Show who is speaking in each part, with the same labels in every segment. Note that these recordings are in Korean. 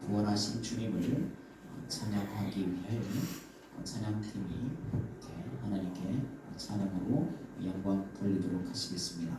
Speaker 1: 구원하신 주님을 찬양하기 위해 찬양팀이 이렇게 하나님께 찬양으로 영광 돌리도록 하시겠습니다.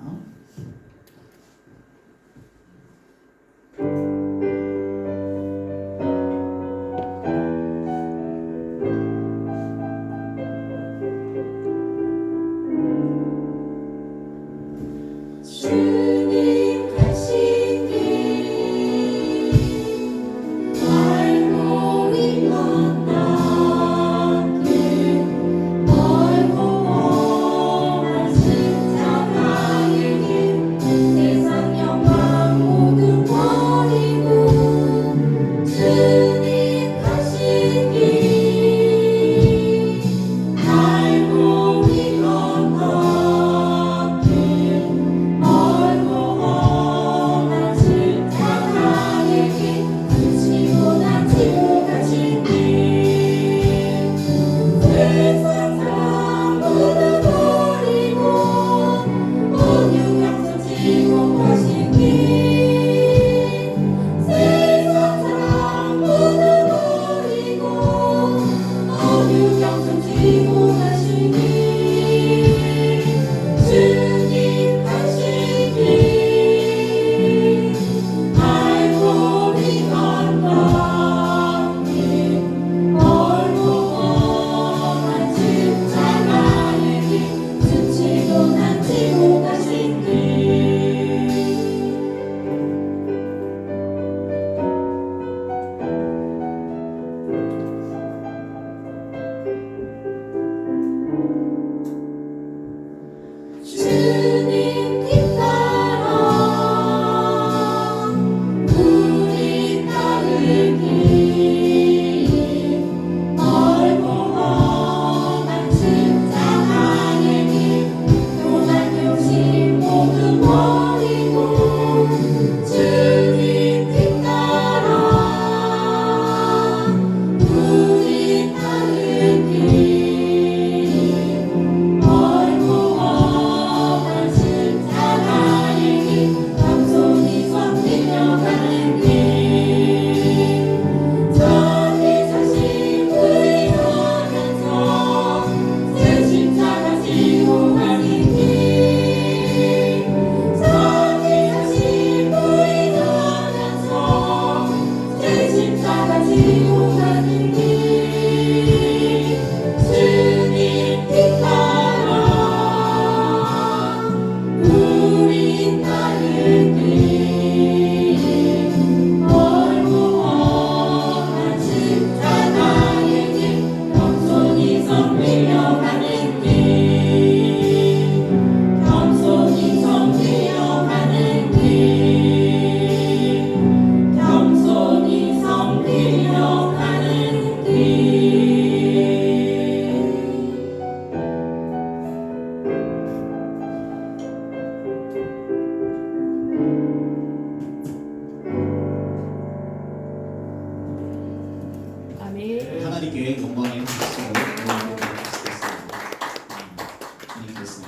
Speaker 1: 하나님께 영광의 박수로 올려드리겠습니다. 주님께서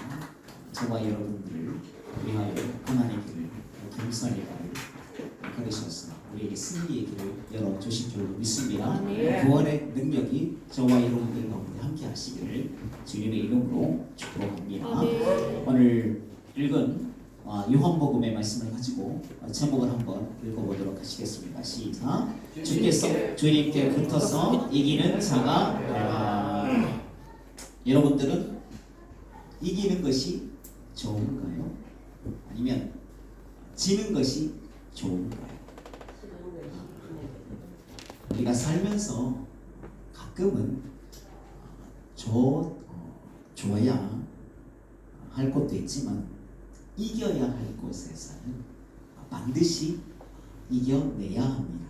Speaker 1: 저와 여러분들을 위하여 하나님의 길을 겸손히 걸으셔서 우리에게 승리의 길을 열어주신 줄 믿습니다. 구원의 능력이 저와 여러분들 가운데 함께 하시기를 주님의 이름으로 축복합니다. 오늘 읽은 요한복음의 말씀을 가지고 제목을 한번 읽어보도록 하시겠습니다. 시작. 주께서 주님께 붙어서 이기는 자가 되라. 여러분들은 이기는 것이 좋은가요? 아니면 지는 것이 좋은가요? 우리가 살면서 가끔은 좋아야 할 것도 있지만 이겨야 할 곳에서는 반드시 이겨내야 합니다.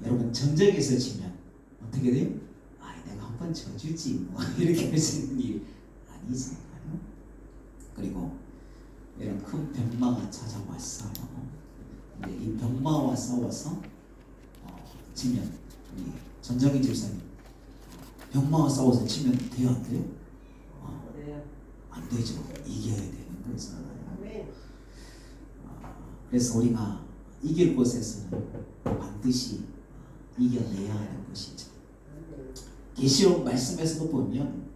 Speaker 1: 여러분 전쟁에서 지면 어떻게 돼요? 내가 한번 져주지 뭐 이렇게 할 수 있는 일이 아니잖아요. 그리고 이런 큰 병마가 찾아왔어요. 근데 이 병마와 싸워서 지면 우리 전정희 집사님 병마와 싸워서 지면 돼요 안 돼요? 안 되죠. 이겨야 되는 거잖아요. 그래서 우리가 이길 곳에서는 반드시 이겨내야 하는 것이죠. 계시록 말씀에서도 보면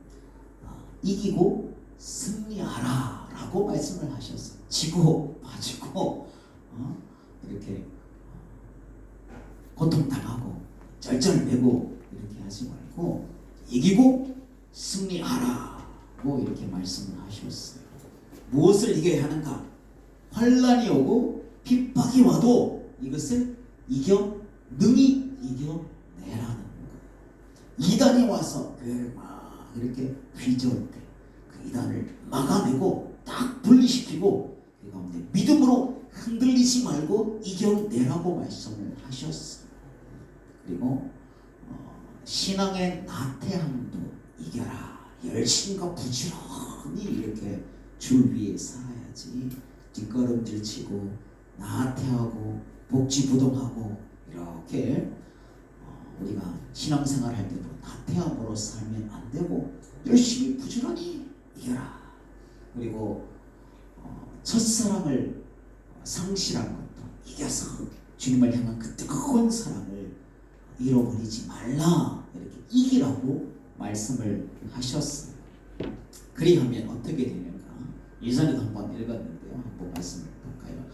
Speaker 1: 이기고 승리하라 라고 말씀을 하셨어요. 지고 봐주고 이렇게 고통당하고 쩔쩔매고 이렇게 하지 말고 이기고 승리하라고 이렇게 말씀을 하셨어요. 무엇을 이겨야 하는가? 환난이 오고 핍박이 와도 이것을 능히 이겨내라는 거예요. 이단이 와서 교회를 막 이렇게 휘저을 때 그 이단을 막아내고 딱 분리시키고 그 가운데 믿음으로 흔들리지 말고 이겨내라고 말씀을 하셨어요. 그리고 신앙의 나태함도 이겨라. 열심과 부지런히 이렇게 줄 위에 살아야지 뒷걸음질 치고 나태하고 복지부동하고 이렇게 우리가 신앙생활 할 때도 나태함으로 살면 안 되고 열심히 부지런히 이겨라. 그리고 첫사랑을 상실한 것도 이겨서 주님을 향한 그 뜨거운 사랑을 잃어버리지 말라. 이렇게 이기라고 말씀을 하셨어요. 그리하면 어떻게 되는가? 예전에도 한번 읽었는데요. 한번 말씀을 볼까요?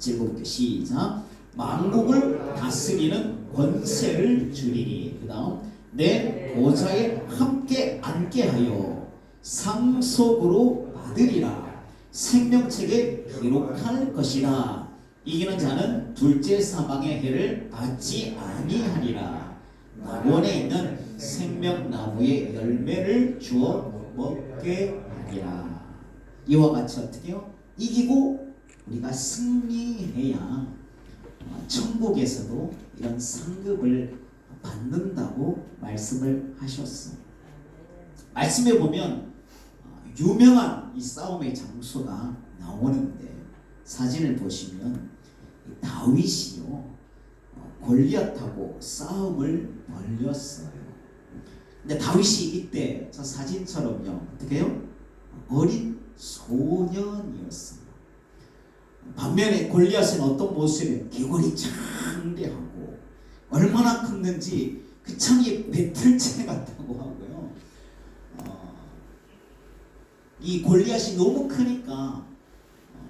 Speaker 1: 읽어볼게요. 시작. 만국을 다스리는 권세를 주리니 그 다음 내 보좌에 함께 앉게 하여 상속으로 받으리라. 생명책에 기록할 것이라. 이기는 자는 둘째 사망의 해를 받지 아니하리라. 낙원에 있는 생명나무의 열매를 주어 먹게 하리라. 이와 같이 어떻게요? 이기고 우리가 승리해야 천국에서도 이런 상급을 받는다고 말씀을 하셨어요. 말씀에 보면 유명한 이 싸움의 장소가 나오는데 사진을 보시면 다윗이요 골리앗하고 싸움을 벌였어요. 근데 다윗이 이때 저 사진처럼요 어떻게 해요? 어린 소년이었어요. 반면에 골리앗은 어떤 모습이에요? 기골이 장대하고 얼마나 컸는지 그 창이 배틀채 같다고 하고요. 이 골리앗이 너무 크니까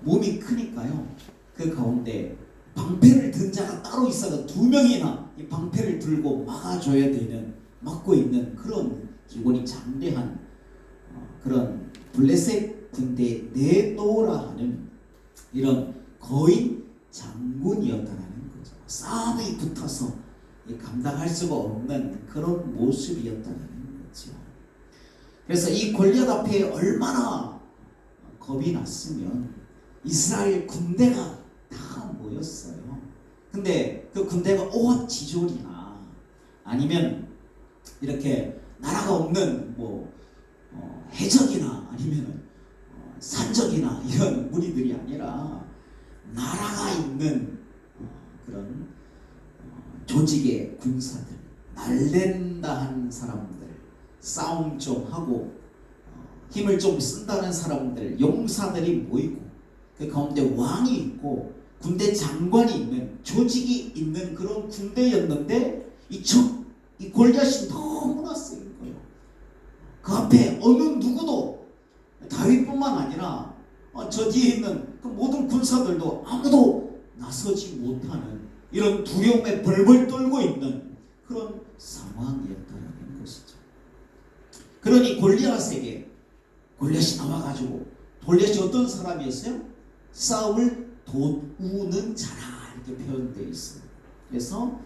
Speaker 1: 몸이 크니까요. 그 가운데 방패를 든 자가 따로 있어서 두 명이나 이 방패를 들고 막아줘야 되는 막고 있는 그런 기골이 장대한 그런 블레셋 군대 네노라 하는 이런 거인 장군이었다는 거죠. 싸움에 붙어서 감당할 수가 없는 그런 모습이었다는 거죠. 그래서 이 골리앗 앞에 얼마나 겁이 났으면 이스라엘 군대가 다 모였어요. 근데 그 군대가 오합지졸이나 아니면 이렇게 나라가 없는 해적이나 아니면 산적이나 이런 무리들이 아니라 나라가 있는 그런 조직의 군사들, 날랜다 한 사람들, 싸움 좀 하고 힘을 좀 쓴다는 사람들, 용사들이 모이고 그 가운데 왕이 있고 군대 장관이 있는 조직이 있는 그런 군대였는데 이 골리앗이 너무나 센 거예요. 그 앞에 어느 누구도 다윗뿐만 아니라 저 뒤에 있는 그 모든 군사들도 아무도 나서지 못하는 이런 두려움에 벌벌 떨고 있는 그런 상황이었다는 것이죠. 그러니 골리앗이 나와가지고 골리앗이 어떤 사람이었어요? 싸움을 도우는 자라 이렇게 표현되어 있어요. 그래서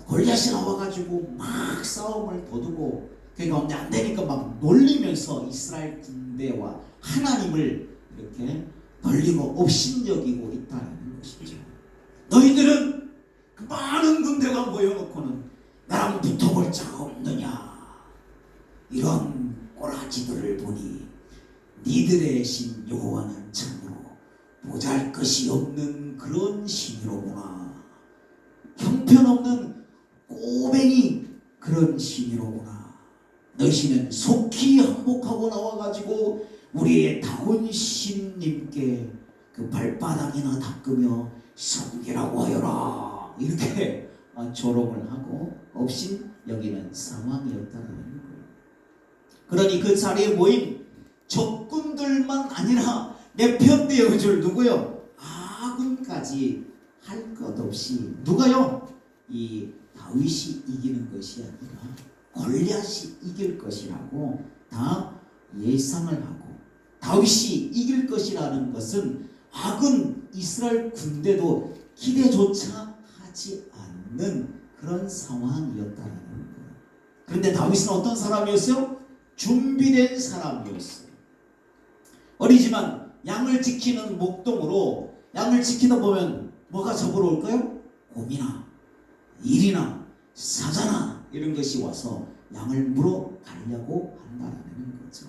Speaker 1: 골리앗이 나와가지고 막 싸움을 도두고 그 가운데 안 되니까 막 놀리면서 이스라엘 군대와 하나님을 이렇게 놀리고 업신여기고 있다는 것이죠. 너희들은 그 많은 군대가 모여놓고는 나랑 붙어볼 자가 없느냐. 이런 꼬라지들을 보니 니들의 신 여호와는 참으로 보잘것이 없는 그런 신이로구나. 형편없는 꼬뱅이 그런 신이로구나. 너희 신은 속히 항복하고 나와가지고 우리의 다운 신님께 그 발바닥이나 닦으며 섬기라고 하여라. 이렇게 조롱을 하고 없인 여기는 상황이었다는 거예요. 그러니 그 자리에 모인 적군들만 아니라 내 편 되어줄 누구요? 아군까지 할 것 없이 누가요? 이 다윗이 이기는 것이 아니라 골리앗이 이길 것이라고 다 예상을 하고, 다윗이 이길 것이라는 것은 아군 이스라엘 군대도 기대조차 하지 않는 그런 상황이었다는 거예요. 그런데 다윗은 어떤 사람이었어요? 준비된 사람이었어요. 어리지만 양을 지키는 목동으로 양을 지키다 보면 뭐가 잡으러 올까요? 곰이나 일이나 사자나 이런 것이 와서 양을 물어 가려고 한다는 거죠.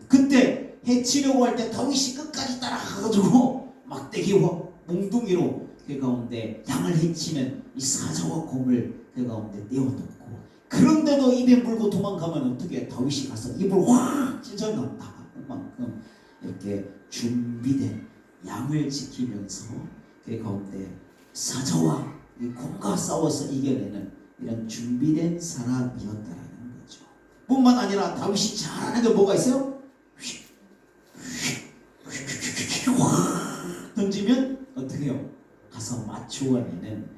Speaker 1: 그때 해치려고 할 때 다윗이 끝까지 따라가가지고 막대기와 몽둥이로 그 가운데 양을 해치는 이 사자와 곰을 그 가운데 떼어놓고, 그런데도 입에 물고 도망가면 어떻게 다윗이 가서 입을 확 찢어놨다 만큼 이렇게 준비된 양을 지키면서 그 가운데 사자와 이 곰과 싸워서 이겨내는 이런 준비된 사람이었다라는 거죠. 뿐만 아니라 다윗이 잘하는 게 뭐가 있어요? 던지면 어떻게 해요? 가서 맞추어내는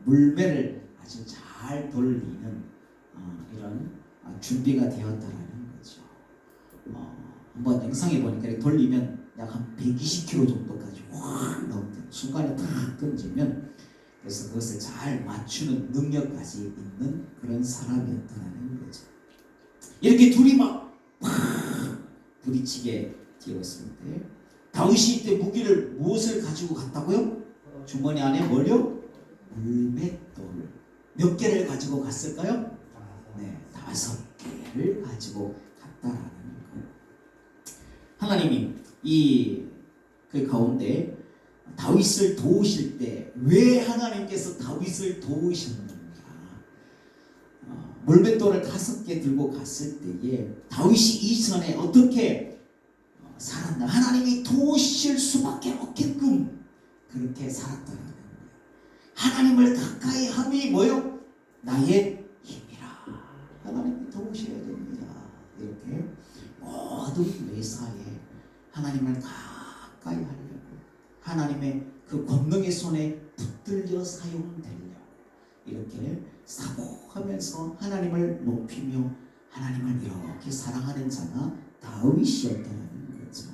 Speaker 1: 물매를 아주 잘 돌리는 이런 준비가 되었다라는 거죠. 한번 영상에 보니까 이렇게 돌리면 약 한 120km 정도까지 확 나오는데 순간에 탁 던지면, 그래서 그것을 잘 맞추는 능력까지 있는 그런 사람이었다는 거죠. 이렇게 둘이 막 부딪히게 되었을 때 다윗이 이때 무기를 무엇을 가지고 갔다고요? 주머니 안에 뭘요? 물맷돌. 몇 개를 가지고 갔을까요? 네, 5개를 가지고 갔다라는 거예요. 하나님이 그 가운데 다윗을 도우실 때 왜 하나님께서 다윗을 도우셨는가? 물맷돌을 5개 들고 갔을 때에 다윗이 이전에 어떻게 살았나? 하나님이 도우실 수밖에 없게끔 그렇게 살았다는 거예요. 하나님을 가까이 함이 뭐요? 나의 힘이라. 하나님이 도우셔야 됩니다. 이렇게 모든 매사에 하나님을 가까이 하려고, 하나님의 그 권능의 손에 붙들려 사용되려고 이렇게 사모하면서 하나님을 높이며 하나님을 이렇게 사랑하는 자가 다윗이었다는 거죠.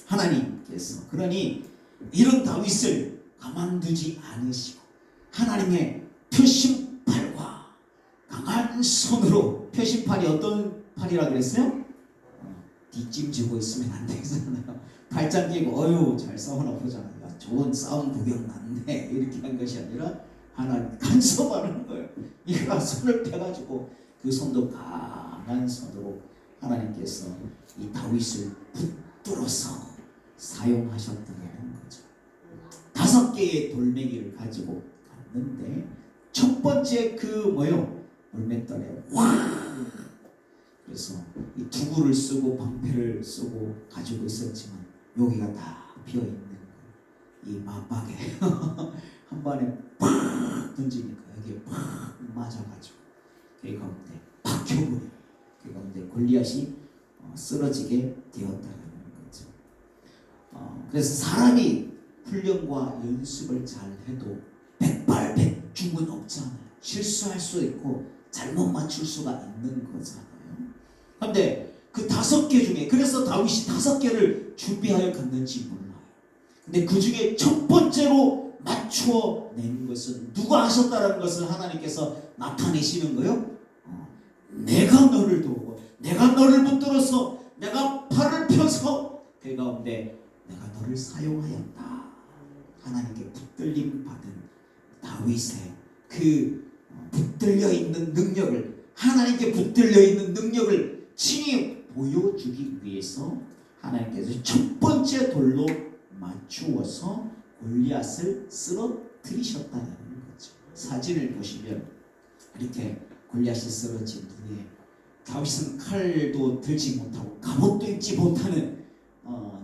Speaker 1: 하나님께서 그러니 이런 다윗을 가만두지 않으시고 하나님의 표심팔과 강한 손으로, 표심팔이 어떤 팔이라 그랬어요? 뒷짐지고 있으면 안 되잖아요. 발짱 끼고 어휴 잘 싸우나 보자, 야, 좋은 싸움 구경 났네, 이렇게 한 것이 아니라 하나님 간섭하는 거예요. 이가 손을 펴가지고 그 손도 강한 손으로 하나님께서 이 다윗을 붙들어서 사용하셨다는 거죠. 5개의 돌멩이를 가지고 갔는데 첫 번째 그 뭐요? 물맷돌에 와! 그래서 이 두구를 쓰고 방패를 쓰고 가지고 있었지만 여기가 다 비어있는 이 맞박에 한 번에 팍 던지니까 여기에 팍 맞아가지고 그 가운데 박혀버려. 그 가운데 골리앗이 쓰러지게 되었다는 거죠. 그래서 사람이 훈련과 연습을 잘 해도 백발백중은 없잖아요. 실수할 수 있고 잘못 맞출 수가 있는 거잖아요. 그런데 그 5개 중에, 그래서 다윗이 5개를 준비하여 갔는지 몰라요. 근데 그 중에 첫 번째로 맞추어 낸 것은 누가 하셨다라는 것을 하나님께서 나타내시는 거예요. 내가 너를 도우고 내가 너를 붙들어서 내가 팔을 펴서 그 가운데 내가 너를 사용하였다. 하나님께 붙들림 받은 다윗의 그 붙들려 있는 능력을, 하나님께 붙들려 있는 능력을 친히 보여주기 위해서 하나님께서 첫 번째 돌로 맞추어서 골리앗을 쓰러뜨리셨다는 거죠. 사진을 보시면 이렇게 골리앗이 쓰러진 후에 다윗은 칼도 들지 못하고 갑옷도 입지 못하는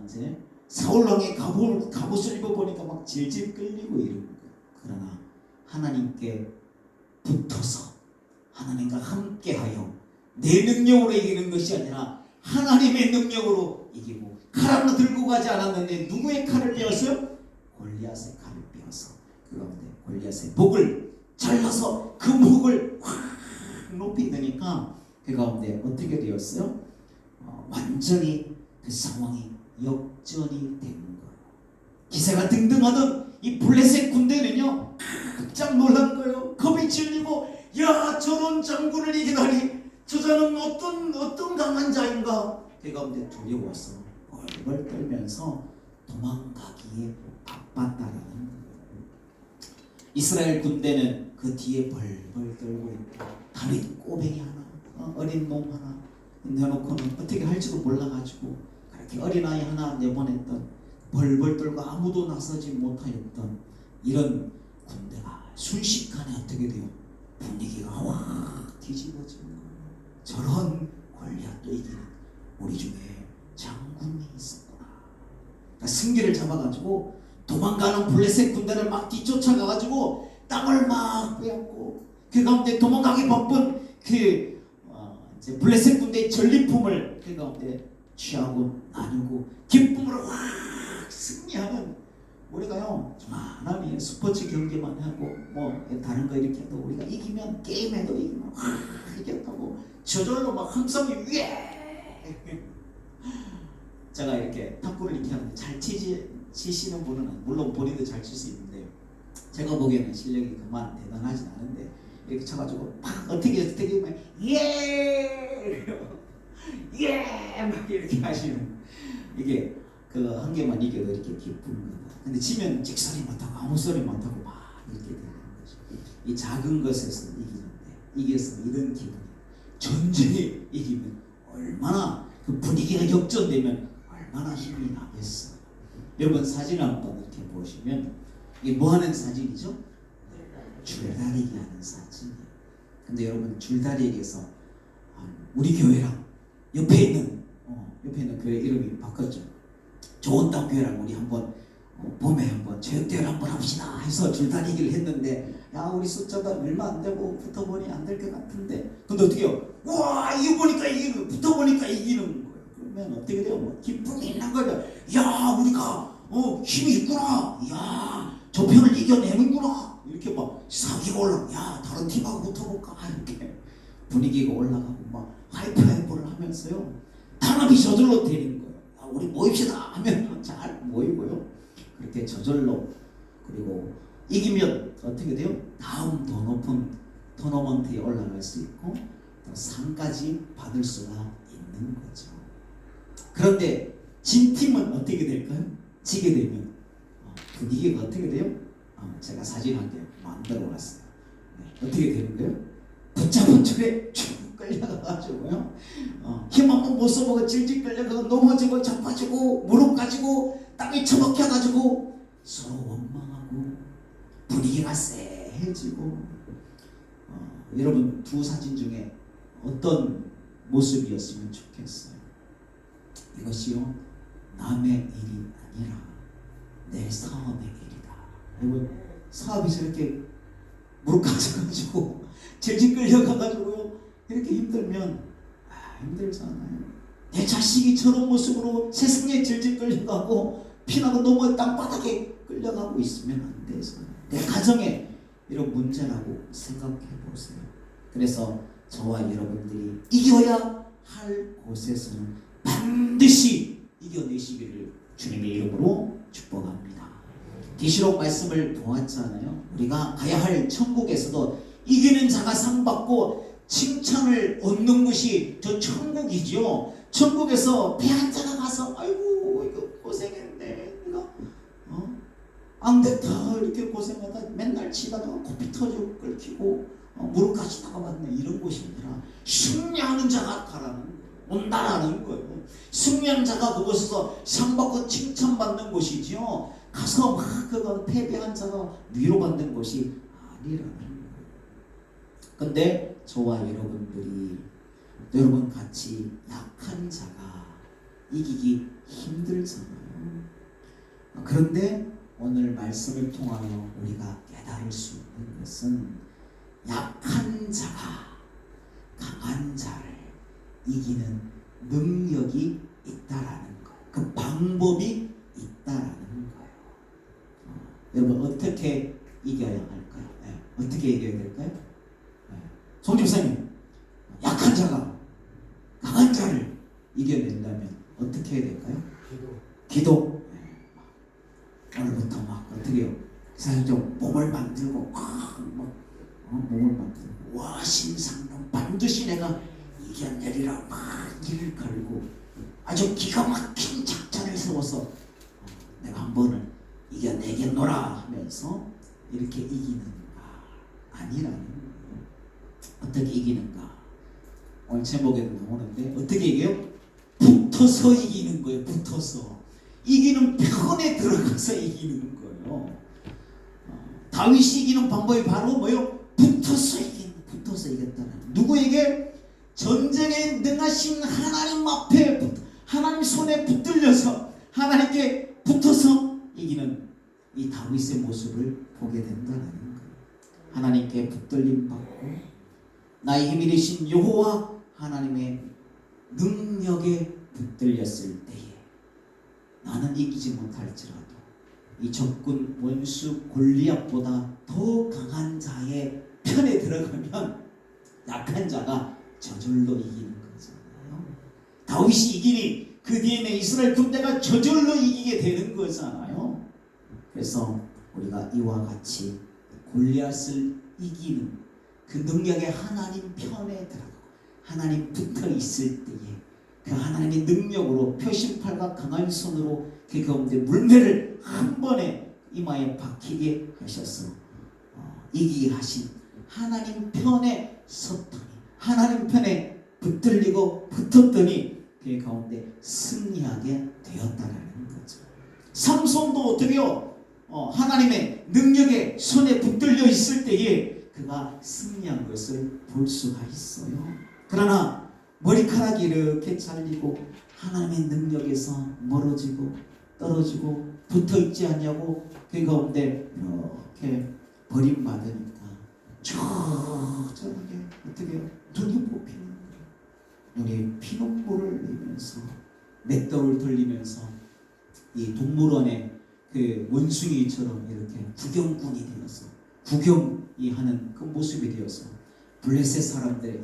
Speaker 1: 이제 사울왕의 갑옷을 입어보니까 막 질질 끌리고 이런 거예요. 그러나 하나님께 붙어서 하나님과 함께하여 내 능력으로 이기는 것이 아니라 하나님의 능력으로 이기고, 칼을 들고 가지 않았는데 누구의 칼을 빼었어요? 골리앗의 칼을 빼어서 그 가운데 골리앗의 목을 잘라서 그 목을 확 높이 드니까 그 가운데 어떻게 되었어요? 완전히 그 상황이 역전이 되는 거예요. 기세가 등등하던 이 블레셋 군대는요 깜짝 놀란 거예요. 겁이 질리고, 야, 저런 장군을 이기다니, 저 자는 어떤 강한 자인가. 그 가운데 두려워서 벌벌 떨면서 도망가기에 바빴다라는 거예요. 이스라엘 군대는 그 뒤에 벌벌 떨고 있고, 다윗 꼬뱅이 하나, 어린 놈 하나 내놓고는 어떻게 할지도 몰라가지고 그렇게 어린아이 하나 내보냈던, 벌벌 떨고 아무도 나서지 못하였던 이런 군대가 순식간에 어떻게 돼요? 분위기가 확 뒤집어지는 거예요. 저런 골리앗도 이기는 우리 중에 장군이 있었구나. 그러니까 승기를 잡아가지고 도망가는 블레셋 군대를 막 뒤쫓아가가지고 땅을 막 빼앗고, 그 가운데 도망가기 바쁜 이제 블레셋 군대의 전리품을 그 가운데 취하고 나누고 기쁨으로 확 승리하는, 우리가요 정말 하나님의 스포츠 경기만 하고 뭐 다른 거 이렇게 해도 우리가 이기면, 게임에도 이기면 확 이겼다고 저절로 막 함성이 예. 제가 이렇게 탁구를 이렇게 하는데 잘 치시는 분은 물론 본인도 잘 칠 수 있는데, 제가 보기에는 실력이 그만 대단하진 않은데 이렇게 쳐가지고 막 어떻게 막 예! 예! 막 이렇게 하시는, 이게 그 한 개만 이겨도 이렇게 기쁜 거다. 근데 지면 찍소리 못하고 아무 소리 못하고 막 이렇게 되는 거죠. 이 작은 것에서 이기는데, 이겨서 이런 기분, 전쟁에 이기면 얼마나 그 분위기가 역전되면 얼마나 힘이 나겠어요. 여러분 사진 한번 이렇게 보시면 이게 뭐 하는 사진이죠? 줄다리기 하는 사진이에요. 근데 여러분 줄다리기에서 우리 교회랑 옆에 있는 교회 이름이 바꿨죠. 좋은 땅 교회랑 우리 한번 봄에 한번 체육대회를 한번 합시다 해서 줄다리기를 했는데, 야, 우리 숫자가 얼마 안 되고 붙어보니 안 될 것 같은데, 근데 어떻게 해요? 와, 이거 보니까 이기는, 붙어보니까 이기는 거예요. 그러면 어떻게 돼요? 뭐 기쁨이 있는 거죠. 야, 우리가 힘이 있구나. 야, 저 편을 이겨내는구나. 이렇게 막 사기가 올라가. 야, 다른 팀하고 붙어볼까. 이렇게 분위기가 올라가고 막 하이파이브를 하면서요 단합이 저절로 되는 거예요. 야, 우리 모입시다 하면 잘 모이고요. 그렇게 저절로, 그리고 이기면 어떻게 돼요? 다음 더 높은 토너먼트에 올라갈 수 있고 또 상까지 받을 수가 있는 거죠. 그런데 진 팀은 어떻게 될까요? 지게 되면 분위기가 어떻게 돼요? 제가 사진 한 개 만들어 놨어요. 네, 어떻게 되는 거예요? 붙잡은 줄에 쭉 끌려가가지고요, 힘 한번 못 써보고 질질 끌려가고 넘어지고 자빠지고 무릎 가지고 땅에 처박혀가지고 서로 원망하고 분위기가 쎄해지고, 여러분 두 사진 중에 어떤 모습이었으면 좋겠어요? 이것이요 남의 일이 아니라 내 사업의 일이다. 여러분 사업이 저렇게 무릎 가져가지고 질질 끌려가가지고요 이렇게 힘들면 힘들잖아요. 내 자식이 저런 모습으로 세상에 질질 끌려가고 피나고 너무 땅바닥에 끌려가고 있으면 안 되죠. 내 가정에 이런 문제라고 생각해 보세요. 그래서 저와 여러분들이 이겨야 할 곳에서는 반드시 이겨내시기를 주님의 이름으로 축복합니다. 계시록 말씀을 보았잖아요. 우리가 가야 할 천국에서도 이기는 자가 상 받고 칭찬을 얻는 것이 저 천국이죠. 천국에서 패한 자가 가서 아이고 이거 고생했네, 내가 안 됐다 이렇게 고생하다 맨날 치다가 코피 터지고 끓기고 무릎까지 나가봤네, 이런 곳이 아니라 승리하는 자가 가라는 거예요. 온다라는 거예요. 승리한 자가 그곳에서 상 받고 칭찬받는 곳이지요. 가서 막 그건 패배한 자가 위로받는 것이 아니라는 거예요. 근데 저와 여러분들이, 여러분 같이 약한 자가 이기기 힘들잖아요. 그런데 오늘 말씀을 통하여 우리가 깨달을 수 있는 것은 약한 자가 강한 자를 이기는 능력이 있다라는 거, 그 방법이 있다라는 거예요. 여러분 어떻게 이겨야 할까요? 어떻게 이겨야 될까요? 송 집사님, 약한 자가 강한 자를 이겨내려면 어떻게 해야 될까요? 기도. 오늘부터 막 어떻게 해요? 사실 좀 몸을 만들고 몸을 만들고 와 신상론 반드시 내가 이겨내리라 막 일을 걸고 아주 기가 막힌 작전을 세워서 내가 한 번을 이겨내겠노라 하면서 이렇게 이기는가 아니라는 거예요. 어떻게 이기는가? 오늘 제목에도 나오는데 어떻게 이겨요? 붙어서 이기는 거예요. 붙어서 이기는 편에 들어가서 이기는 거예요. 다윗이 이기는 방법이 바로 뭐예요? 붙어서 이겼다는. 누구에게? 전쟁에 능하신 하나님 앞에 하나님 손에 붙들려서 하나님께 붙어서 이기는 이 다윗의 모습을 보게 된다는 거예요. 하나님께 붙들림 받고 나의 힘이 되신 여호와 하나님의 능력에 붙들렸을 때에 나는 이기지 못할지라도 이 적군 원수 골리앗보다 더 강한 자의 편에 들어가면 약한 자가 저절로 이기는 거잖아요. 다윗이 이기니 그 뒤에는 이스라엘 군대가 저절로 이기게 되는 거잖아요. 그래서 우리가 이와 같이 골리앗을 이기는 그 능력의 하나님 편에 들어가고 하나님 붙어 있을 때에 그 하나님의 능력으로 표심팔과 강한 손으로 그 가운데 물매를 한 번에 이마에 박히게 하셔서 이기게 하신 하나님 편에 섰더니 하나님 편에 붙들리고 붙었더니 그 가운데 승리하게 되었다라는 거죠. 삼손도 어떻게 해요? 하나님의 능력에 손에 붙들려 있을 때에 그가 승리한 것을 볼 수가 있어요. 그러나 머리카락이 이렇게 잘리고 하나님의 능력에서 멀어지고 떨어지고 붙어있지 않냐고 그 가운데 이렇게 버림받으니까 저렇게 어떻게 해요? 눈이 뽑히는 거예요. 눈이 피눈물을 흘리면서 맷돌을 돌리면서 이 동물원의 그 원숭이처럼 이렇게 구경꾼이 되어서 구경이 하는 그 모습이 되어서 블레셋 사람들이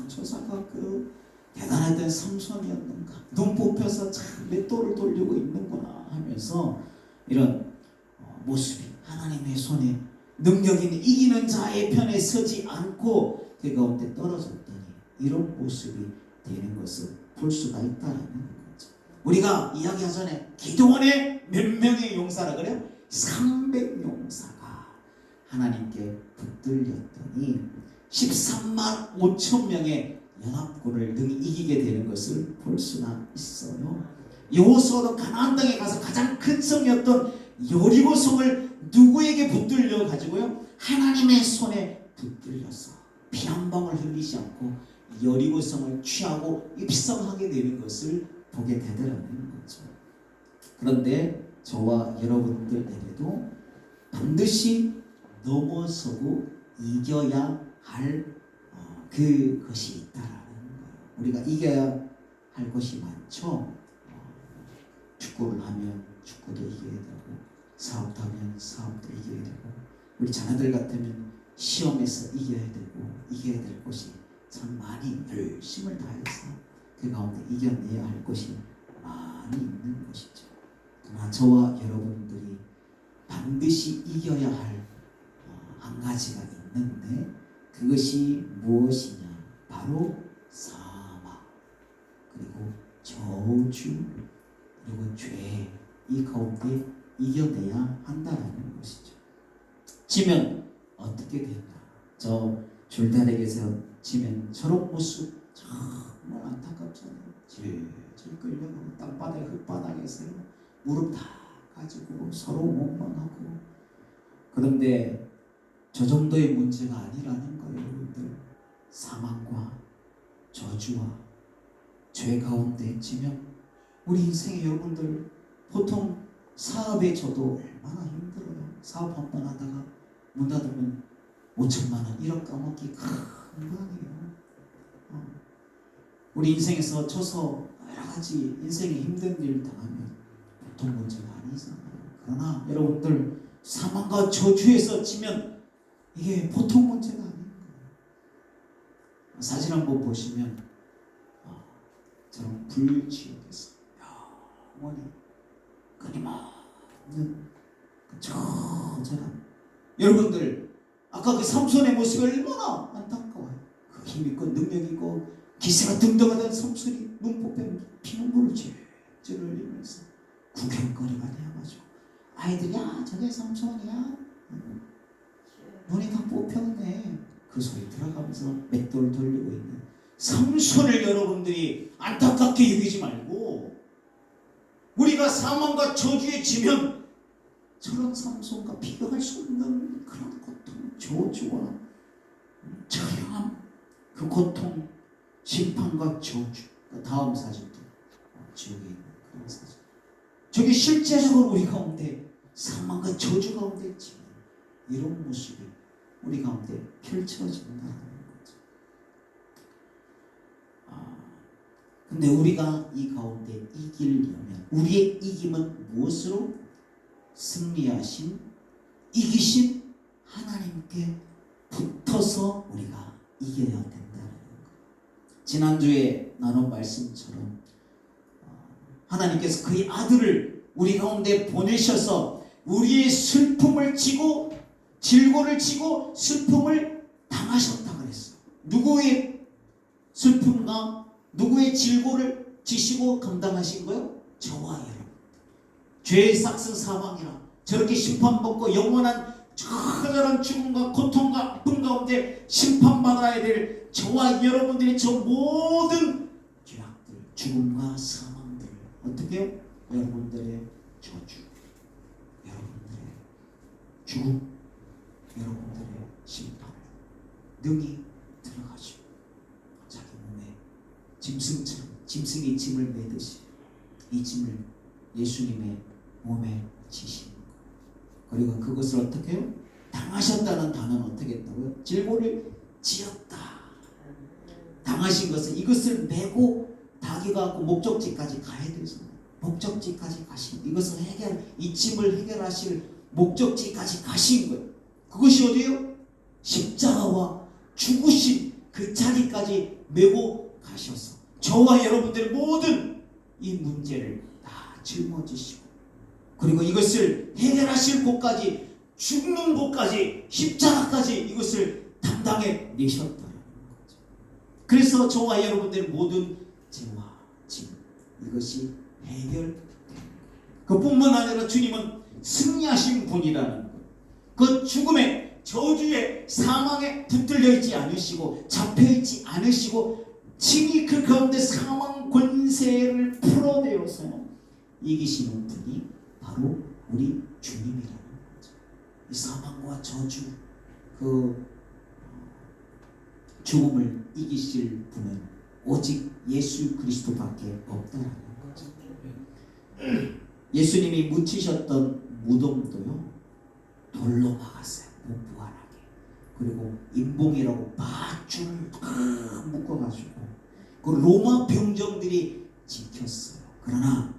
Speaker 1: 저사가 그 대단했던 삼손이었는가 눈 뽑혀서 참 맷돌을 돌리고 있는구나 하면서 이런 모습이 하나님의 손에 능력 있는 이기는 자의 편에 서지 않고 그 가운데 떨어졌더니 이런 모습이 되는 것을 볼 수가 있다는 거죠. 우리가 이야기하전에 기도원에 몇 명의 용사라 그래요? 300용사가 하나님께 붙들렸더니 13만 5천 명의 연합군을 능히 이기게 되는 것을 볼 수가 있어요. 여호수아도 가나안 땅에 가서 가장 큰 성이었던 여리고 성을 누구에게 붙들려 가지고요? 하나님의 손에 붙들려서 피 한 방울 흘리지 않고 여리고 성을 취하고 입성하게 되는 것을 보게 되더라는 거죠. 그런데 저와 여러분들에게도 반드시 넘어서고 이겨야 할 그것이 있다라는 거예요. 우리가 이겨야 할 것이 많죠. 축구를 하면 축구도 이겨야 되고 사업도 하면 사업도 이겨야 되고 우리 자녀들 같으면 시험에서 이겨야 되고 이겨야 될 것이 참 많이 열심을 다해서 그 가운데 이겨내야 할 것이 많이 있는 것이죠. 그러나 저와 여러분들이 반드시 이겨야 할 한 가지가 있는데 그것이 무엇이냐? 바로 사망 그리고 저주 그리고 죄 이 가운데 이겨내야 한다는 것이죠. 지면 어떻게 되나? 저 줄다리기에서 지면 저런 모습 정말 안타깝잖아요. 질질 끌려가고 땅바닥 흙바닥에서 무릎 다 가지고 서로 원망하고 그런데 저 정도의 문제가 아니라는 거예요. 여러분들 사망과 저주와 죄 가운데 지면 우리 인생의 여러분들 보통 사업에 저도 얼마나 힘들어요. 사업 한 번 하다가 문 닫으면 5천만 원 1억 까먹기 큰 거아니에요. 우리 인생에서 쳐서 여러 가지 인생의 힘든 일을 당하면 보통 문제가 아니잖아요. 그러나 여러분들 사망과 저주에서 지면 이게 보통 문제가 아닌 거예요. 사진 한번 보시면 저런 불지옥에서 영원히 끊임없는 처절한, 여러분들 아까 그 삼손의 모습이 얼마나 안타까워요. 그 힘 있고 능력 있고 기세가 등등하던 삼손이 눈곱에 피눈물을 질질 흘리면서 구경거리가 되어가지고 아이들이 야 저게 삼손이야? 눈이 다 뽑혔네. 그 소리 들어가면서 맷돌 돌리고 있는 삼손을 여러분들이 안타깝게 여기지 말고, 우리가 사망과 저주에 지면 저런 삼손과 비교할 수 없는 그런 고통, 저주와 처량함, 그 고통, 심판과 저주. 다음 사진도 지옥에 있는 그런 사진. 저게 실제적으로 우리 가운데 사망과 저주 가운데 지금 이런 모습이 우리 가운데 펼쳐진다는 거죠. 근데 우리가 이 가운데 이기려면 우리의 이김은 무엇으로? 승리하신, 이기신 하나님께 붙어서 우리가 이겨야 된다는 거. 지난주에 나눈 말씀처럼 하나님께서 그의 아들을 우리 가운데 보내셔서 우리의 슬픔을 지고 질고를 지고 슬픔을 당하셨다 그랬어요. 누구의 슬픔과 누구의 질고를 지시고 감당하신 거요? 저와 여러분. 죄의 삭슨 사망이라 저렇게 심판받고 영원한 처절한 죽음과 고통과 아픔 가운데 심판받아야 될 저와 여러분들의 저 모든 죄악들, 죽음과 사망들, 어떻게 해요? 여러분들의 저주, 여러분들의 죽음, 여러분들의 심판을 능히 들어가시고 자기 몸에 짐승처럼, 짐승이 짐을 매듯이 이 짐을 예수님의 몸에 지시는 것. 그리고 그것을 어떻게 해요? 당하셨다는 단어는 어떻게 했다고요? 질고를 지었다. 당하신 것은 이것을 메고 자기가 그 목적지까지 가야 돼서 목적지까지 가신, 이것을 이 짐을 해결하실 목적지까지 가신 거예요. 그것이 어디예요? 십자가와 죽으신 그 자리까지 메고 가셔서 저와 여러분들의 모든 이 문제를 다 짊어지시고, 그리고 이것을 해결하실 곳까지, 죽는 곳까지, 십자가까지 이것을 담당해 내셨다는 거죠. 그래서 저와 여러분들의 모든 죄와 짐, 이것이 해결됩니다. 그뿐만 아니라 주님은 승리하신 분이라는 것. 그 죽음의 저주의 사망에 붙들려 있지 않으시고 잡혀 있지 않으시고 친히 그 가운데 사망 권세를 풀어내어서 이기시는 분이 바로 우리 주님이라는 거죠. 이 사망과 저주, 그 죽음을 이기실 분은 오직 예수 그리스도밖에 없다라는 거죠. 예수님이 묻히셨던 무덤도요, 돌로 막았어요. 못 부활하게. 그리고 인봉이라고 밧줄을 묶어가지고 그 로마 병정들이 지켰어요. 그러나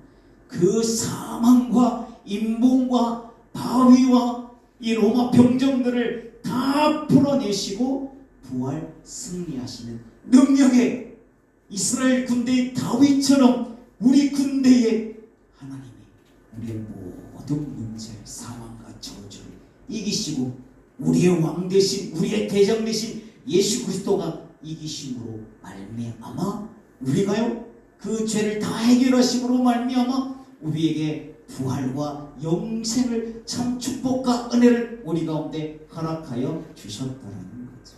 Speaker 1: 그 사망과 인봉과 바위와 이 로마 병정들을 다 풀어내시고 부활 승리하시는 능력의 이스라엘 군대의 다윗처럼 우리 군대의 하나님이 우리의 모든 문제를, 사망과 저주를 이기시고 우리의 왕 대신, 우리의 대장 대신 예수 그리스도가 이기심으로 말미암아 우리가요 그 죄를 다 해결하심으로 말미암아 우리에게 부활과 영생을, 참 축복과 은혜를 우리 가운데 허락하여 주셨다는 거죠.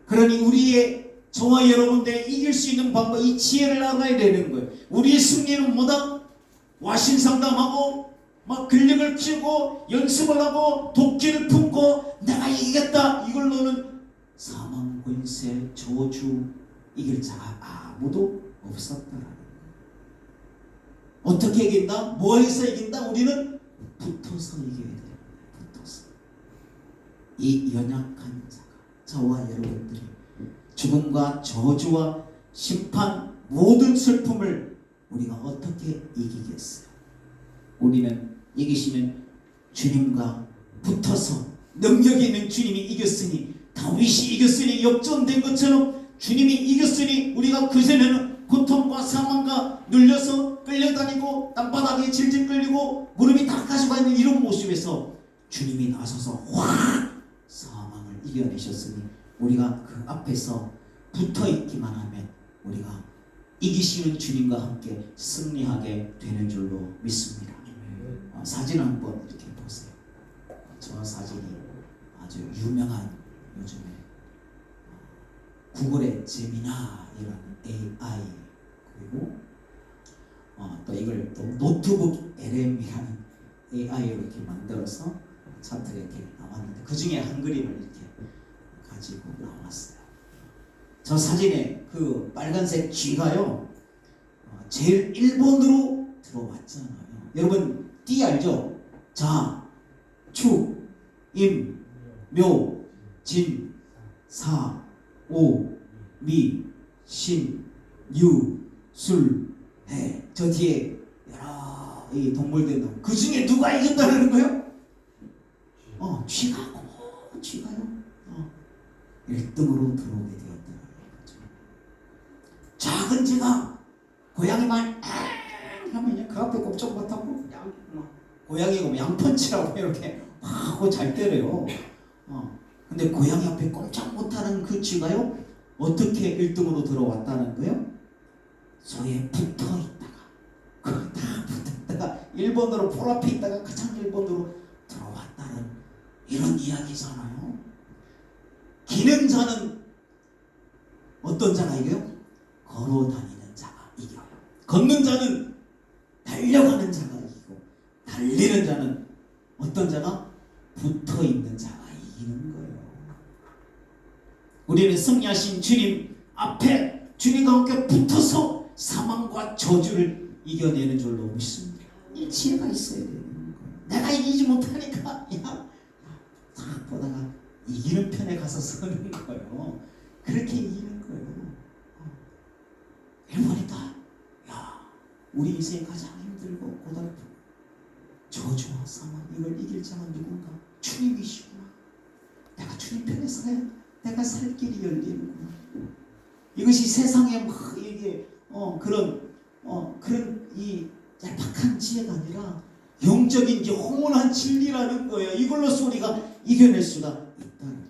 Speaker 1: 그러니 우리의, 저와 여러분들의 이길 수 있는 방법, 이 지혜를 알아야 되는 거예요. 우리의 승리는 뭐다? 와신상담하고 막 근력을 키우고 연습을 하고 도끼를 품고 내가 이기겠다, 이걸로는 사망, 권세, 저주 이길 자가 아무도 없었다라는 거예요. 어떻게 이긴다? 뭐해서 이긴다? 우리는 붙어서 이겨야 돼요. 붙어서. 이 연약한 자가, 저와 여러분들이 죽음과 저주와 심판, 모든 슬픔을 우리가 어떻게 이기겠어요? 우리는 이기시는 주님과 붙어서, 능력 있는 주님이 이겼으니, 다윗이 이겼으니, 역전된 것처럼 주님이 이겼으니, 우리가 그전에는 고통과 사망과 눌려서 끌려다니고 땅바닥에 질질 끌리고 무릎이 다 가지고 있는 이런 모습에서 주님이 나서서 확 사망을 이겨내셨으니, 우리가 그 앞에서 붙어있기만 하면 우리가 이기시는 주님과 함께 승리하게 되는 줄로 믿습니다. 사진 한번 이렇게 보세요. 저 사진이 아주 유명한, 요즘에 구글의 제미나이라는 AI, 그리고 또 이걸 또 노트북 LM이라는 AI로 이렇게 만들어서 차트에 이렇게 나왔는데, 그 중에 한 그림을 이렇게 가지고 나왔어요. 저 사진에 그 빨간색 쥐가요, 제일 1번으로 들어왔잖아요. 여러분 띠 알죠? 자, 축, 임, 묘, 진, 사, 오, 미, 신, 유, 술, 해. 저 뒤에 여러 이 동물들, 그 중에 누가 이겼다는 거예요? 쥐가요. 1등으로 들어오게 되었더라고요. 작은 쥐가 고양이만 하면 그 앞에 꼼짝 못하고 고양이가 양펀치라고 이렇게 하고 잘 때려요. 근데 고양이 앞에 꼼짝 못하는 그 쥐가요, 어떻게 1등으로 들어왔다는 거예요? 소에 붙어있다가, 다 붙어있다가 1번으로 볼 앞에 있다가 가장 1번으로 들어왔다는 이런 이야기잖아요. 기는 자는 어떤 자가 이겨요? 걸어다니는 자가 이겨요. 걷는 자는 달려가는 자가 이기고, 달리는 자는 어떤 자가? 붙어있는 자가 이기는 거예요. 우리는 승리하신 주님 앞에 주님과 함께 붙어서 사망과 저주를 이겨내는 줄로 믿습니다. 이 지혜가 있어야 되는 거예요. 내가 이기지 못하니까 딱 보다가 이기는 편에 가서 서는 거예요. 그렇게 이기는 거예요. 해보니까 우리 인생이 가장 힘들고 고달픈 저주와 사망, 이걸 이길 자가 누군가? 주님이시구나. 내가 주님 편에 서야 내가 살 길이 열리는구나. 이것이 세상에 막 이게 그런 이 얄팍한 지혜가 아니라 영적인 영원한 진리라는 거예요. 이걸로서 우리가 이겨낼 수가 있다는 거예요.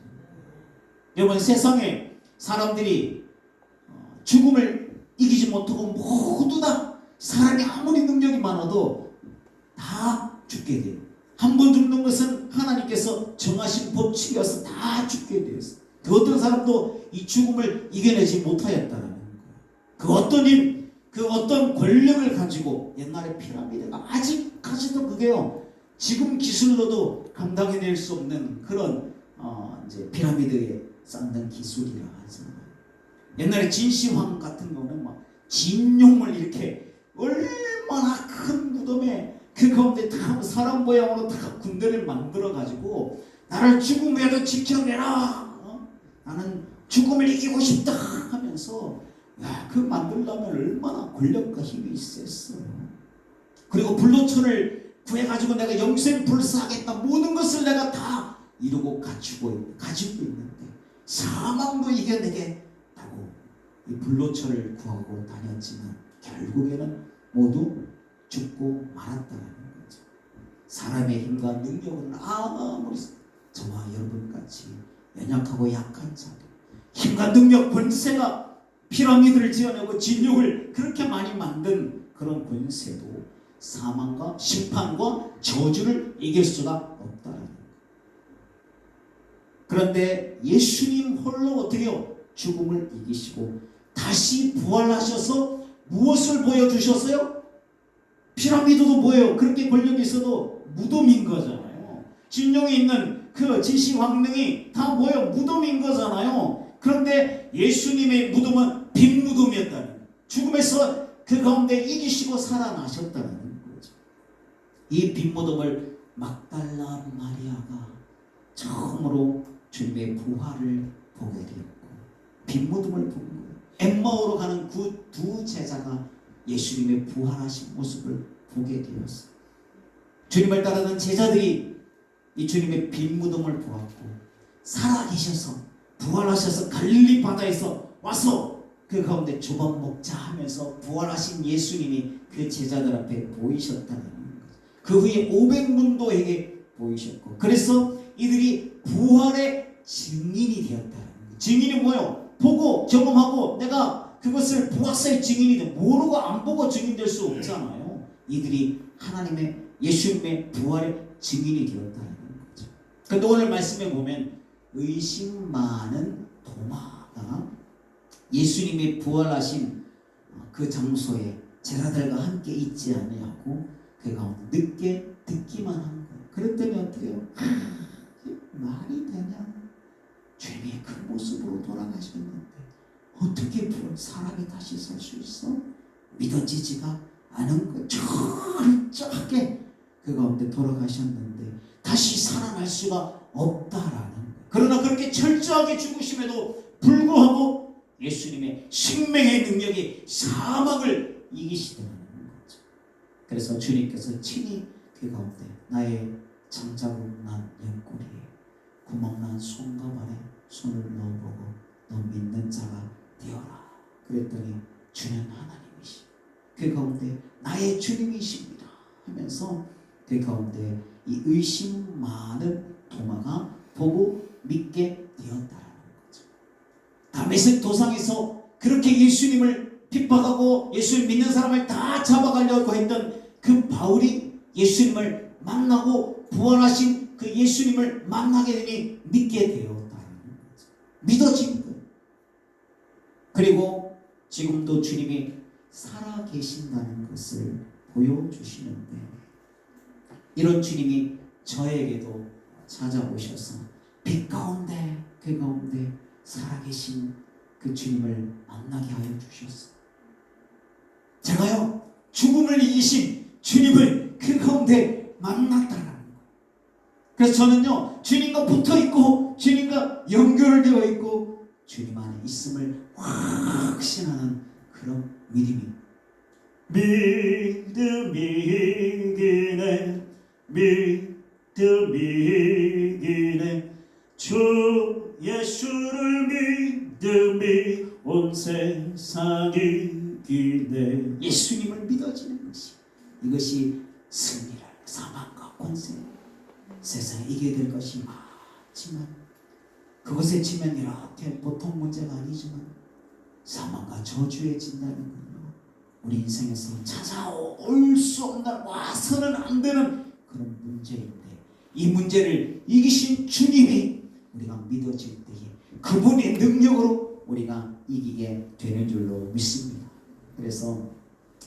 Speaker 1: 여러분, 세상에 사람들이 죽음을 이기지 못하고 모두 다, 사람이 아무리 능력이 많아도 다 죽게 돼요. 한 번 죽는 것은 하나님께서 정하신 법칙이어서 다 죽게 되었어요. 그 어떤 사람도 이 죽음을 이겨내지 못하였다는 거예요. 그 어떤 힘, 그 어떤 권력을 가지고, 옛날에 피라미드가 아직까지도 그게요, 지금 기술로도 감당해낼 수 없는 그런 이제 피라미드에 쌓는 기술이라 하잖아요. 옛날에 진시황 같은 경우는 막 진용을 이렇게 얼마나 큰 무덤에 그 가운데 다 사람 모양으로 다 군대를 만들어 가지고, 나를 죽음에도 지켜내라, 나는 죽음을 이기고 싶다 하면서, 그 만들려면 얼마나 권력과 힘이 있었어요. 그리고 불로천을 구해가지고 내가 영생 불사하겠다, 모든 것을 내가 다 이루고 가지고 있는데 사망도 이겨내겠다고 이 불로천을 구하고 다녔지만 결국에는 모두 죽고 말았다는 거죠. 사람의 힘과 능력은 아무리 저와 여러분같이 연약하고 약한 자들, 힘과 능력, 권세가 피라미드를 지어내고 진육을 그렇게 많이 만든 그런 권세도 사망과 심판과 저주를 이길 수가 없다는 거예요. 그런데 예수님 홀로 어떻게 해요? 죽음을 이기시고 다시 부활하셔서 무엇을 보여주셨어요? 피라미드도 뭐예요? 그렇게 권력이 있어도 무덤인 거잖아요. 진용에 있는 그 진시황릉이 다 뭐예요? 무덤인 거잖아요. 그런데 예수님의 무덤은 빈 무덤이었다는 거예요. 죽음에서 그 가운데 이기시고 살아나셨다는 거죠. 이 빈 무덤을 막달라 마리아가 처음으로 주님의 부활을 보게 되었고 빈무덤을 본 거예요. 엠마오로 가는 그 두 제자가 예수님의 부활하신 모습을 보게 되었어요. 주님을 따르는 제자들이 이 주님의 빈무덤을 보았고 살아계셔서 부활하셔서 갈릴리 바다에서 와서 그 가운데 조밥 먹자 하면서 부활하신 예수님이 그 제자들 앞에 보이셨다는 거죠. 그 후에 500문도에게 보이셨고 그래서 이들이 부활의 증인이 되었다는 거예요. 증인이 뭐예요? 보고 경험하고 내가 그것을 보았어의 증인이 돼. 모르고 안 보고 증인될 수 없잖아요. 이들이 하나님의 예수님의 부활의 증인이 되었다는 거죠. 그런데 오늘 말씀에 보면 의심 많은 도마가 예수님이 부활하신 그 장소에 제자들과 함께 있지 아니하고 그 가운데 늦게 듣기만 한 거예요. 그랬더니 어떻게 해요? 말이 되냐? 주님이 그 모습으로 돌아가셨는데 어떻게 사람이 다시 살 수 있어? 믿어지지가 않은 거. 철저하게 그 가운데 돌아가셨는데 다시 살아날 수가 없다라는 거예요. 그러나 그렇게 철저하게 죽으심에도 불구하고 예수님의 생명의 능력이 사망을 이기시더라는 거죠. 그래서 주님께서 친히 그 가운데 나의 장자국 난 옆구리에 구멍난 손과 발에 손을 넣어보고 너 믿는 자가 되어라. 그랬더니 주는 하나님이시 그 가운데 나의 주님이십니다 하면서 그 가운데 이 의심 많은 도마가 보고 믿게 되었다라는 거죠. 다메섹 도상에서 그렇게 예수님을 핍박하고 예수를 믿는 사람을 다 잡아가려고 했던 그 바울이 예수님을 만나고 부활하신 그 예수님을 만나게 되니 믿게 되었다는 거죠. 믿어진 거예요. 그리고 지금도 주님이 살아계신다는 것을 보여주시는데 이런 주님이 저에게도 찾아오셔서 빛 가운데 그 가운데 살아계신 그 주님을 만나게 하여 주셨어요. 제가요 죽음을 이기신 주님을 그 가운데 만났다는 거예요. 그래서 저는요 주님과 붙어있고 주님과 연결되어 있고 주님 안에 있음을 확신하는 그런 믿음이
Speaker 2: 믿음이기네 믿음이기네 주 예수를 믿음이 온 세상이기네.
Speaker 1: 예수님을 믿어지는 것이 이것이 승리를 사망과 권세 세상에 이기게 될 것이 많지만 그것에 치면 이렇게 보통 문제가 아니지만 사망과 저주에 진다는 건요 우리 인생에서 찾아올 수 없는 와서는 안 되는 그런 문제인데 이 문제를 이기신 주님이 우리가 믿어질 때에 그분의 능력으로 우리가 이기게 되는 줄로 믿습니다. 그래서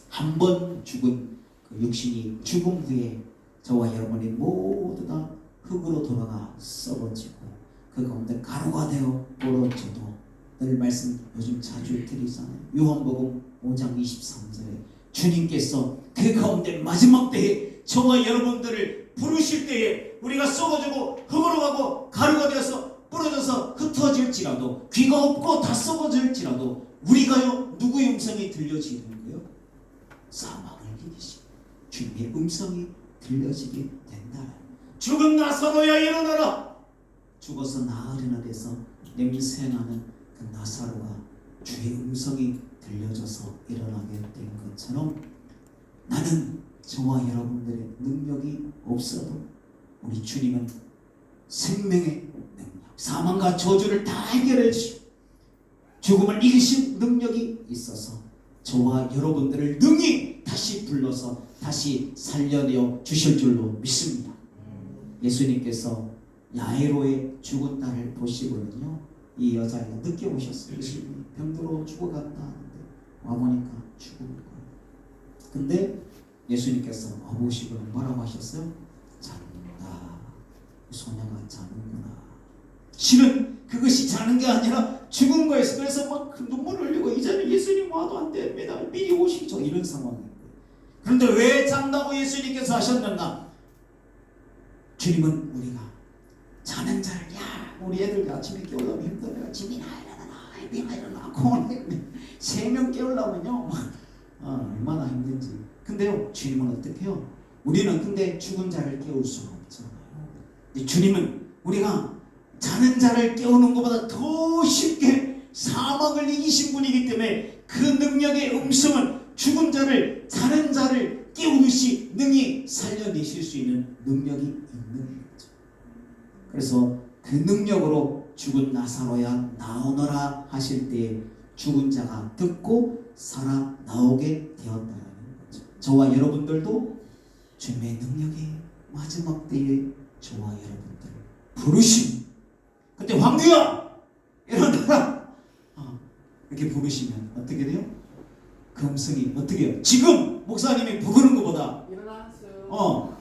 Speaker 1: 한 번 죽은 그 육신이 죽음 후에 저와 여러분이 모두 다 흙으로 돌아가 썩어지고 그 가운데 가루가 되어 부러져도 늘 말씀 요즘 자주 드리잖아요. 요한복음 5장 23절에 주님께서 그 가운데 마지막 때에 저와 여러분들을 부르실 때에 우리가 썩어지고 흙으로 가고 가루가 되어서 부러져서 흩어질지라도 귀가 없고 다 썩어질지라도 우리가요 누구의 음성이 들려지는 거예요? 사망을 이기신 주님의 음성이 들려지게 된다는 죽은 나사로야 일어나라. 죽어서 나으리나 돼서 냄새나는 그 나사로가 주의 음성이 들려져서 일어나게 된 것처럼 나는 저와 여러분들의 능력이 없어도 우리 주님은 생명의 능력 사망과 저주를 다 해결해 주시고 죽음을 이기신 능력이 있어서 저와 여러분들을 능히 다시 불러서 다시 살려내어 주실 줄로 믿습니다. 예수님께서 야이로의 죽은 딸을 보시고는요 이 여자애가 늦게 오셨어요. 예수님이 병들어 죽어간다 하는데 와보니까 죽은 거예요. 근데 예수님께서 와보시고는 뭐라고 하셨어요? 잔다. 소녀가 자는구나. 실은 그것이 자는 게 아니라 죽은 거였어요. 그래서 막 눈물을 흘리고 이제는 예수님 와도 안 됩니다. 미리 오시죠. 이런 상황이에요. 그런데 왜 잔다고 예수님께서 하셨는가? 주님은 우리가 자는 우리 애들 아침에 깨우려면 힘들어요. 지민아 일어나라, 혜빈아 일어나, 고은아 일어나. 3명 깨우려면요 얼마나 힘든지. 근데요 주님은 어떻게 해요? 우리는 근데 죽은 자를 깨울 수가 없잖아요. 주님은 우리가 자는 자를 깨우는 것보다 더 쉽게 사망을 이기신 분이기 때문에 그 능력의 음성은 죽은 자를, 자는 자를 깨우듯이 능히 살려내실 수 있는 능력이 있는 거죠. 그래서 그 능력으로 죽은 나사로야 나오너라 하실 때 죽은 자가 듣고 살아 나오게 되었다는 거죠. 저와 여러분들도 주님의 능력이 마지막 때에 저와 여러분들 부르심, 그때 황규야 일어나라 이렇게 부르시면 어떻게 돼요? 그 음성이 어떻게 해요? 지금 목사님이 부르는 것보다
Speaker 3: 일어났어요.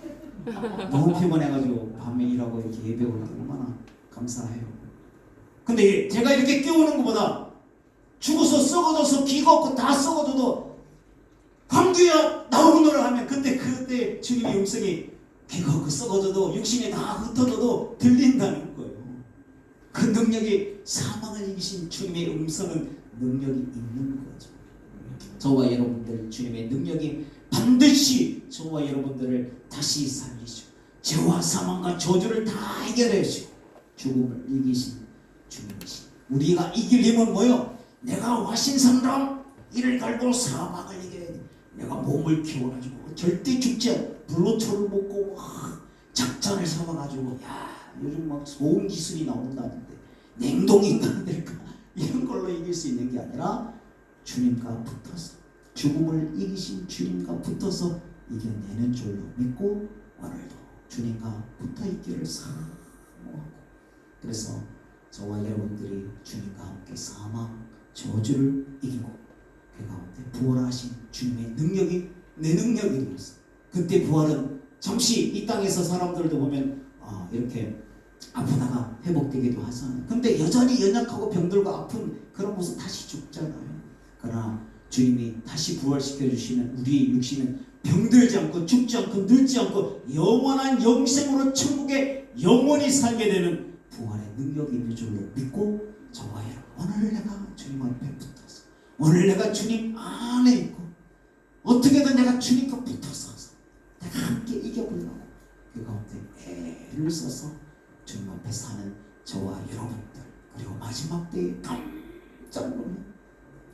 Speaker 1: 너무 피곤해가지고 밤에 일하고 이렇게 예배 올 때 얼마나 감사해요. 근데 제가 이렇게 깨우는 것보다 죽어서 썩어져서 기가 없고 다 썩어져도 황규야 나오너라 하면 그때 주님의 음성이 기가 없고 썩어져도 육신이 다 흩어져도 들린다는 거예요. 그 능력이, 사망을 이기신 주님의 음성은 능력이 있는 거죠. 저와 여러분들 주님의 능력이 반드시 저와 여러분들을 다시 살리시고 죄와 사망과 저주를 다 해결해 주시고 죽음을 이기신 주님이시. 우리가 이길 힘은 뭐요? 내가 화신상담 이를 갈고 사망을 이겨야 돼. 내가 몸을 키워가지고 절대 죽지 않아. 불로초를 먹고 작전을 삼아가지고 야 요즘 막 좋은 기술이 나온다는데 냉동인간 될까 이런 걸로 이길 수 있는 게 아니라 주님과 붙어서, 죽음을 이기신 주님과 붙어서 이겨내는 줄로 믿고 오늘도 주님과 붙어있기를 사모하고, 그래서 저와 여러분들이 주님과 함께 사망 저주를 이기고 그 가운데 부활하신 주님의 능력이 내 능력이 되었어. 그때 부활은 잠시 이 땅에서 사람들도 보면 이렇게 아프다가 회복되기도 하잖아요. 근데 여전히 연약하고 병들고 아픈 그런 모습 다시 죽잖아요. 그러나 주님이 다시 부활시켜 주시는 우리의 육신은 병들지 않고 죽지 않고 늙지 않고 영원한 영생으로 천국에 영원히 살게 되는 부활의 능력이 있는 줄로 믿고 저와 여러분 오늘 내가 주님 앞에 붙어서, 오늘 내가 주님 안에 있고 어떻게든 내가 주님과 붙어서 내가 함께 이겨보려고 그 가운데 애를 써서 주님 앞에 사는 저와 여러분들, 그리고 마지막 때에 깜짝 놀라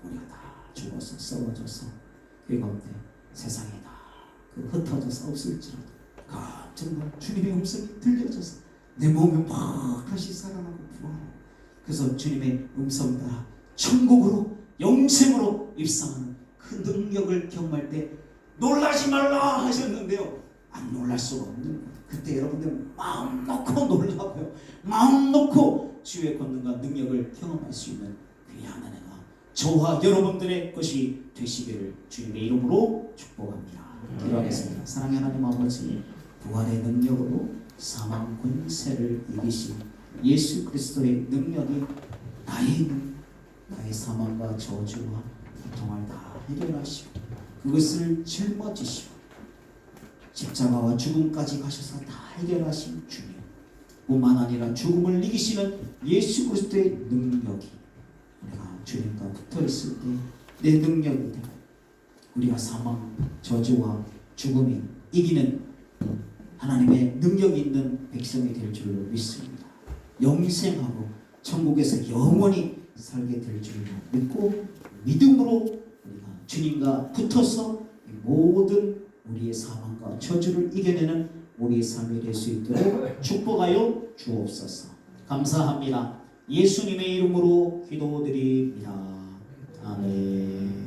Speaker 1: 우리가 다 죽어서 썩어져서 그 가운데 세상에 다 흩어져서 없을지라도 깜짝 놀라 주님의 음성이 들려져서 내 몸이 막 다시 살아나고 부활하고, 그래서 주님의 음성 따라 천국으로 영생으로 입상하는 그 능력을 경험할 때 놀라지 말라 하셨는데요, 안 놀랄 수가 없는 거예요. 그때 여러분들 마음 놓고 놀라고요, 마음 놓고 주의 권능과 능력을 경험할 수 있는 귀한 은혜가 저와 여러분들의 것이 되시기를 주님의 이름으로 축복합니다. 기도하겠습니다. 사랑의 하나님 아버지, 부활의 능력으로 사망 권세를 이기신 예수 그리스도의 능력이 나의 사망과 저주와 고통을 다 해결하시고 그것을 짊어지시고 십자가와 죽음까지 가셔서 다 해결하신 주님, 뿐만 아니라 죽음을 이기시는 예수 그리스도의 능력이 우리가 주님과 붙어있을 때 내 능력이 되고 우리가 사망, 저주와 죽음이 이기는 하나님의 능력이 있는 백성이 될 줄로 믿습니다. 영생하고 천국에서 영원히 살게 될 줄로 믿고 믿음으로 우리가 주님과 붙어서 모든 우리의 사망과 저주를 이겨내는 우리의 삶이 될 수 있도록 축복하여 주옵소서. 감사합니다. 예수님의 이름으로 기도드립니다. 아멘.